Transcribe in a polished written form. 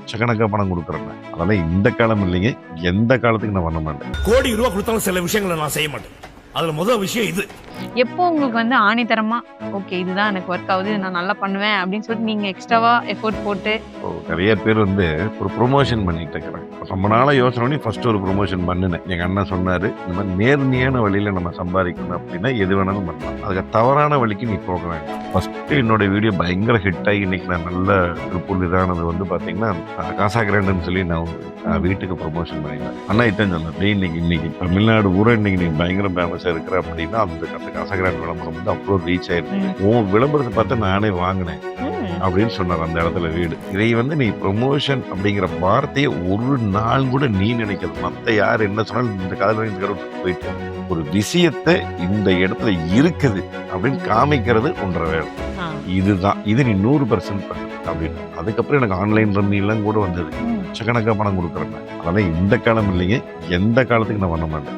லட்சக்கணக்காக பணம் கொடுக்குறேன். அதெல்லாம் இந்த காலம் இல்லைங்க, எந்த காலத்துக்கு நான் பண்ண மாட்டேன். கோடி ரூபா கொடுத்தாலும் சில விஷயங்களை நான் செய்ய மாட்டேன். அதுல முதல் விஷயம் இது. எப்போ உங்களுக்கு வந்து ஆணித்தரமா ஓகே இதுதான் எனக்கு ஒர்க் ஆகுது, நான் நல்லா பண்ணுவேன் அப்படின்னு சொல்லிட்டு நீங்க எக்ஸ்ட்ராவா எஃபோர்ட் போட்டு? நிறைய பேர் வந்து ஒரு ப்ரொமோஷன் பண்ணிட்டு இருக்கிறாங்க. ரொம்ப நாளாக யோசனை பண்ணி ஃபர்ஸ்ட் ஒரு ப்ரொமோஷன் பண்ணினேன். எங்கள் அண்ணன் சொன்னார், இந்த மாதிரி நேர்மையான வழியில் நம்ம சம்பாதிக்கணும் அப்படின்னா எது வேணாலும் பண்ணலாம், அதுக்கு தவறான வழிக்கு நீ போக வேண்டாம். ஃபஸ்ட்டு என்னோட வீடியோ பயங்கர ஹிட் ஆகி இன்னைக்கு நான் நல்ல திருப்பூர் இதானது வந்து பார்த்தீங்கன்னா காசா கிராண்டுன்னு சொல்லி நான் வீட்டுக்கு ப்ரொமோஷன் பண்ணிட்டேன். அண்ணா இட்டன் சொன்னேன், அப்படியே இன்னைக்கு தமிழ்நாடு ஊரை இன்னைக்கு நீ பயங்கர ஃபேமஸாக இருக்கிற அப்படின்னா அந்த காசா கிராண்ட் விளம்பரம் வந்து அவ்வளோ ரீச் ஆயிருக்கு. உன் விளம்பரத்தை பார்த்து நானே வாங்கினேன் அப்படின்னு சொன்னார் அந்த இடத்துல வீடு. இதை வந்து நீ ப்ரொமோஷன் அப்படிங்கிற வார்த்தையை ஒரு நாள் கூட நீ நினைக்கிறது, மற்ற யார் என்ன சொன்னாலும் இந்த காதல் இந்த கடவுள் போயிட்டு ஒரு விஷயத்தை இந்த இடத்துல இருக்குது அப்படின்னு காமிக்கிறது ஒன்ற வேலை. இதுதான் இது நீ 100% பண்ணு அப்படின்னு. அதுக்கப்புறம் எனக்கு ஆன்லைன் ரம்மி எல்லாம் கூட வந்தது. லட்சக்கணக்காக பணம் கொடுக்குறேன். அதெல்லாம் இந்த காலம் இல்லைங்க, எந்த காலத்துக்கு நான் பண்ண மாட்டேன்.